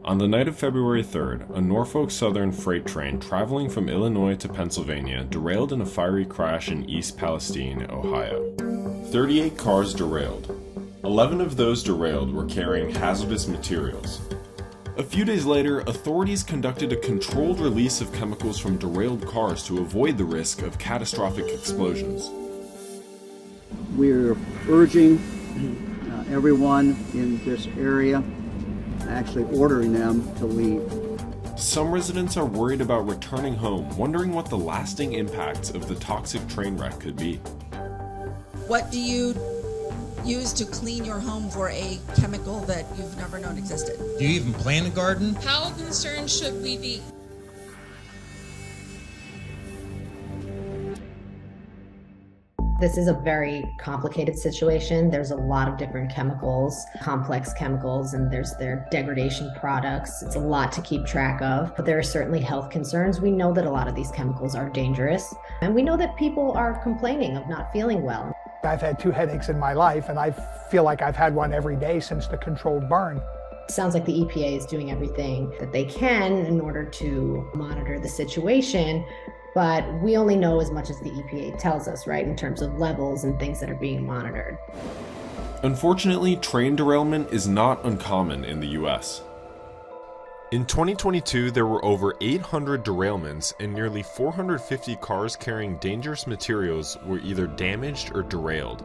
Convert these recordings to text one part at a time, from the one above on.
On the night of February 3rd, a Norfolk Southern freight train traveling from Illinois to Pennsylvania derailed in a fiery crash in East Palestine, Ohio. 38 cars derailed. 11 of those derailed were carrying hazardous materials. A few days later, authorities conducted a controlled release of chemicals from derailed cars to avoid the risk of catastrophic explosions. We're urging everyone in this area, actually ordering them to leave. Some residents are worried about returning home, wondering what the lasting impacts of the toxic train wreck could be. What do you use to clean your home for a chemical that you've never known existed? Do you even plant a garden? How concerned should we be? This is a very complicated situation. There's a lot of different chemicals, complex chemicals, and there's their degradation products. It's a lot to keep track of, but there are certainly health concerns. We know that a lot of these chemicals are dangerous, and we know that people are complaining of not feeling well. I've had 2 headaches in my life, and I feel like I've had one every day since the controlled burn. It sounds like the EPA is doing everything that they can in order to monitor the situation. But we only know as much as the EPA tells us, right, in terms of levels and things that are being monitored. Unfortunately, train derailment is not uncommon in the US. In 2022, there were over 800 derailments and nearly 450 cars carrying dangerous materials were either damaged or derailed.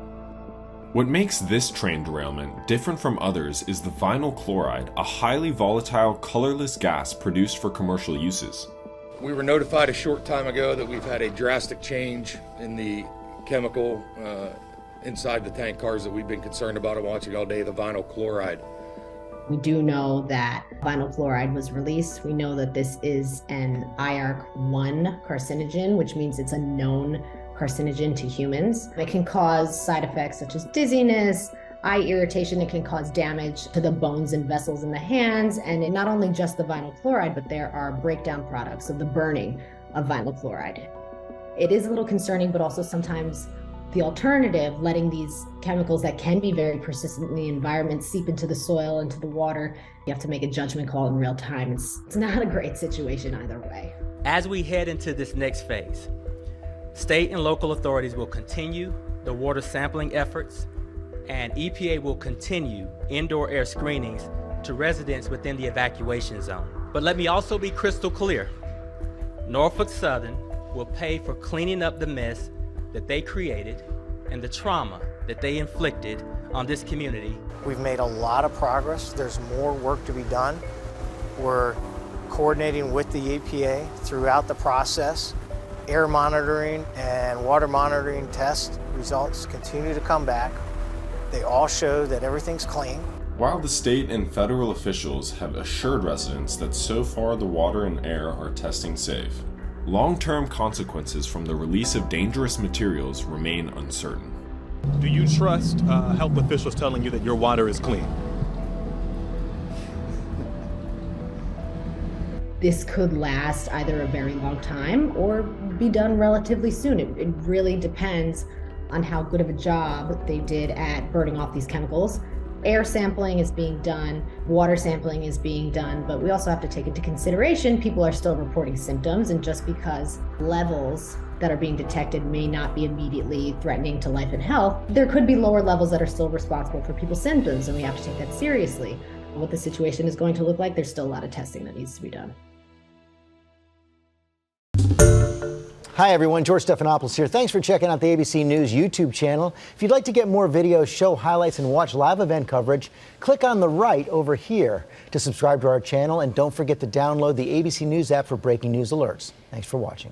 What makes this train derailment different from others is the vinyl chloride, a highly volatile, colorless gas produced for commercial uses. We were notified a short time ago that we've had a drastic change in the chemical inside the tank cars that we've been concerned about and watching all day, the vinyl chloride. We do know that vinyl chloride was released. We know that this is an IARC-1 carcinogen, which means it's a known carcinogen to humans. It can cause side effects such as dizziness, eye irritation. It can cause damage to the bones and vessels in the hands, and not only just the vinyl chloride, but there are breakdown products of the burning of vinyl chloride. It is a little concerning, but also sometimes the alternative, letting these chemicals that can be very persistent in the environment seep into the soil, into the water. You have to make a judgment call in real time. It's not a great situation either way. As we head into this next phase, state and local authorities will continue the water sampling efforts, and EPA will continue indoor air screenings to residents within the evacuation zone. But let me also be crystal clear. Norfolk Southern will pay for cleaning up the mess that they created and the trauma that they inflicted on this community. We've made a lot of progress. There's more work to be done. We're coordinating with the EPA throughout the process. Air monitoring and water monitoring test results continue to come back. They all show that everything's clean. While the state and federal officials have assured residents that so far the water and air are testing safe, long-term consequences from the release of dangerous materials remain uncertain. Do you trust health officials telling you that your water is clean? This could last either a very long time or be done relatively soon. It really depends on how good of a job they did at burning off these chemicals. Air sampling is being done, water sampling is being done, but we also have to take into consideration people are still reporting symptoms, and just because levels that are being detected may not be immediately threatening to life and health, there could be lower levels that are still responsible for people's symptoms, and we have to take that seriously. What the situation is going to look like, there's still a lot of testing that needs to be done. Hi everyone, George Stephanopoulos here. Thanks for checking out the ABC News YouTube channel. If you'd like to get more videos, show highlights, and watch live event coverage, click on the right over here to subscribe to our channel, and don't forget to download the ABC News app for breaking news alerts. Thanks for watching.